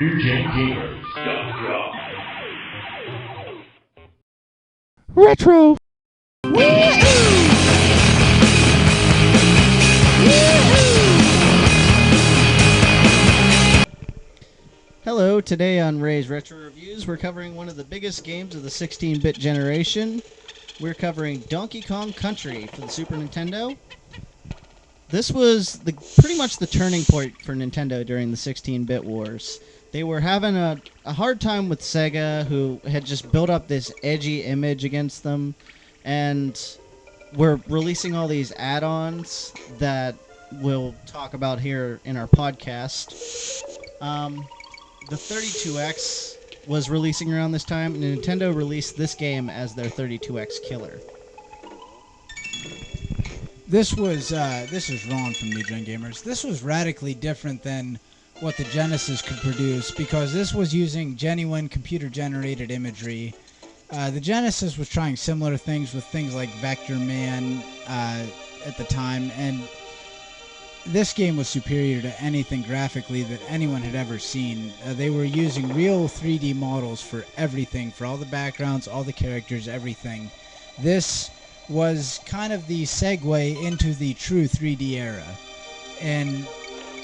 NewGenGamers.com. Retro. Hello, today on Ray's Retro Reviews, we're covering one of the biggest games of the 16-bit generation. We're covering Donkey Kong Country for the Super Nintendo. This was pretty much the turning point for Nintendo during the 16-bit wars. They were having a hard time with Sega, who had just built up this edgy image against them, and were releasing all these add-ons that we'll talk about here in our podcast. The 32X was releasing around this time, and Nintendo released this game as their 32X killer. This is Ron from New Gen Gamers. This was radically different than what the Genesis could produce because this was using genuine computer-generated imagery. The Genesis was trying similar things with things like Vector Man at the time, and this game was superior to anything graphically that anyone had ever seen. They were using real 3D models for everything, for all the backgrounds, all the characters, everything. This was kind of the segue into the true 3D era. And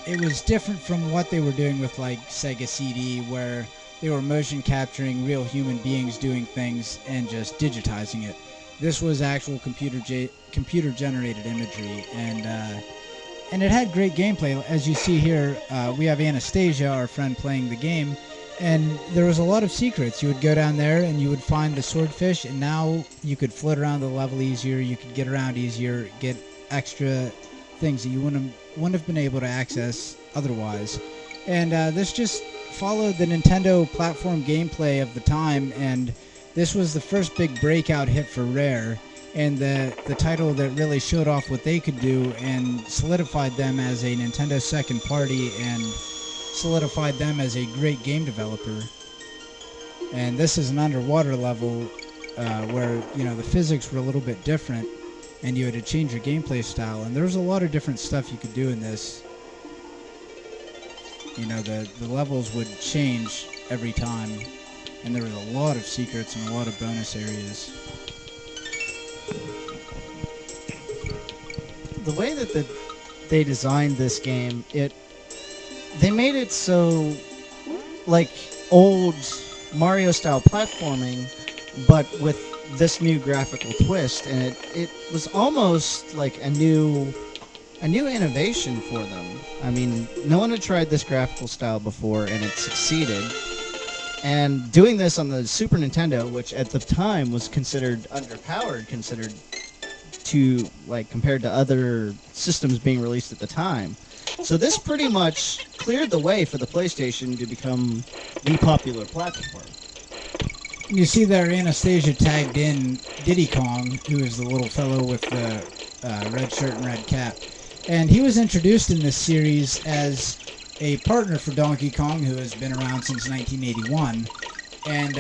it was different from what they were doing with like Sega CD, where they were motion capturing real human beings doing things and just digitizing it. This was actual computer generated imagery, and it had great gameplay. As you see here, we have Anastasia, our friend, playing the game, and there was a lot of secrets. You would go down there and you would find the swordfish, and now you could float around the level easier, you could get around easier, get extra things that you wouldn't have been able to access otherwise. And this just followed the Nintendo platform gameplay of the time, and this was the first big breakout hit for Rare, and the title that really showed off what they could do and solidified them as a Nintendo second party and solidified them as a great game developer. And this is an underwater level where, you know, the physics were a little bit different and you had to change your gameplay style, and there was a lot of different stuff you could do in this. You know, the levels would change every time, and there was a lot of secrets and a lot of bonus areas. The way that they designed this game, they made it so like old Mario-style platforming, but with this new graphical twist, and it was almost like a new innovation for them. I mean, no one had tried this graphical style before, and it succeeded. And doing this on the Super Nintendo, which at the time was considered underpowered, compared to other systems being released at the time. So this pretty much cleared the way for the PlayStation to become the popular platform. You see there Anastasia tagged in Diddy Kong, who is the little fellow with the red shirt and red cap. And he was introduced in this series as a partner for Donkey Kong, who has been around since 1981. And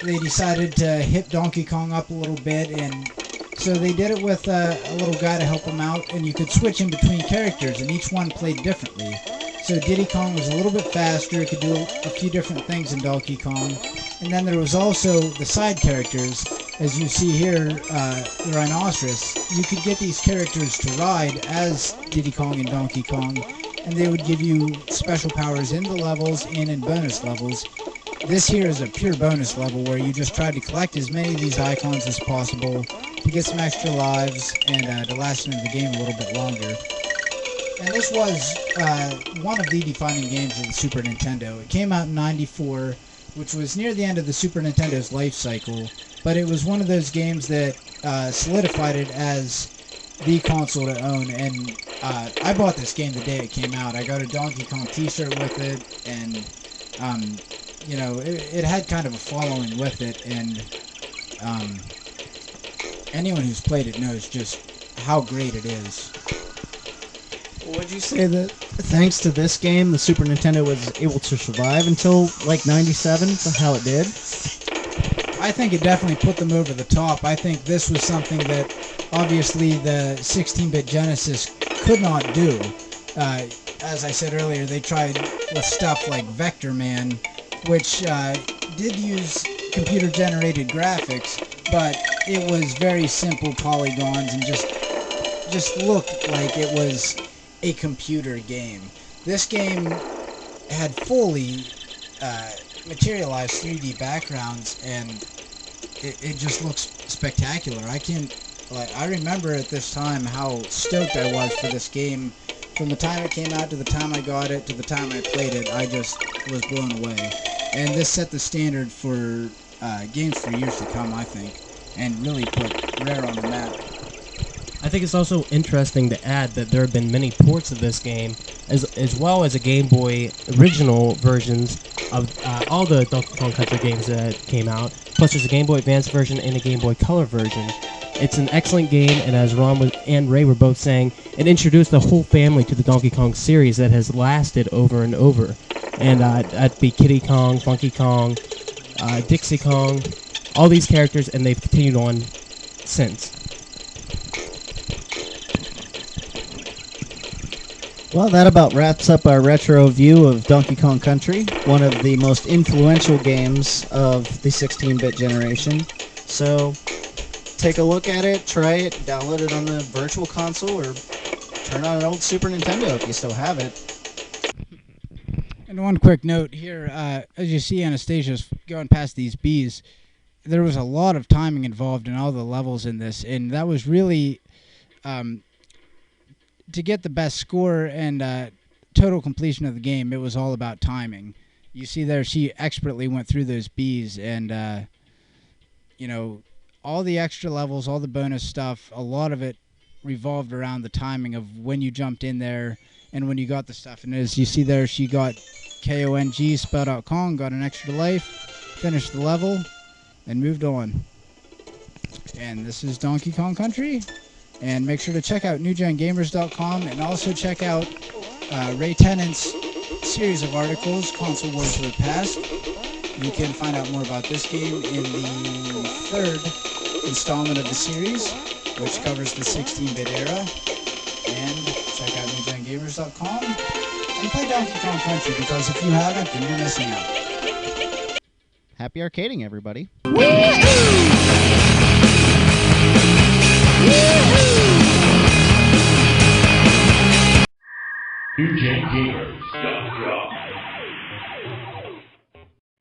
they decided to hit Donkey Kong up a little bit, and so they did it with a little guy to help him out, and you could switch in between characters, and each one played differently. So Diddy Kong was a little bit faster, could do a few different things in Donkey Kong. And then there was also the side characters. As you see here, the Rhinoceros. You could get these characters to ride as Diddy Kong and Donkey Kong, and they would give you special powers in the levels and in bonus levels. This here is a pure bonus level where you just try to collect as many of these icons as possible to get some extra lives and to last into the game a little bit longer. And this was one of the defining games of the Super Nintendo. It came out in '94, which was near the end of the Super Nintendo's life cycle, but it was one of those games that solidified it as the console to own. And I bought this game the day it came out. I got a Donkey Kong t-shirt with it, and you know, it had kind of a following with it, and anyone who's played it knows just how great it is. Would you say that thanks to this game, the Super Nintendo was able to survive until like '97, how it did? I think it definitely put them over the top. I think this was something that obviously the 16-bit Genesis could not do. As I said earlier, they tried with stuff like Vector Man, which did use computer-generated graphics, but it was very simple polygons and just looked like it was a computer game. This game had fully materialized 3D backgrounds, and it just looks spectacular. I remember at this time how stoked I was for this game. From the time it came out to the time I got it to the time I played it, I just was blown away. And this set the standard for games for years to come, I think, and really put Rare on the map. I think it's also interesting to add that there have been many ports of this game, as well as a Game Boy original versions of all the Donkey Kong Country games that came out. Plus, there's a Game Boy Advance version and a Game Boy Color version. It's an excellent game, and as Ron and Ray were both saying, it introduced the whole family to the Donkey Kong series that has lasted over and over. And that'd be Kiddy Kong, Funky Kong, Dixie Kong, all these characters, and they've continued on since. Well, that about wraps up our retro view of Donkey Kong Country, one of the most influential games of the 16-bit generation. So, take a look at it, try it, download it on the Virtual Console, or turn on an old Super Nintendo if you still have it. And one quick note here, as you see Anastasia's going past these bees, there was a lot of timing involved in all the levels in this, and that was really... to get the best score and total completion of the game, it was all about timing. You see there, she expertly went through those bees, and all the extra levels, all the bonus stuff, a lot of it revolved around the timing of when you jumped in there and when you got the stuff. And as you see there, she got Kong, spelled out Kong, got an extra life, finished the level, and moved on. And this is Donkey Kong Country. And make sure to check out newgengamers.com, and also check out Ray Tennant's series of articles, Console Wars of the Past. You can find out more about this game in the third installment of the series, which covers the 16-bit era. And check out newgengamers.com and play Donkey Kong Country, because if you haven't, then you're missing out. Happy arcading, everybody. Woo-hoo!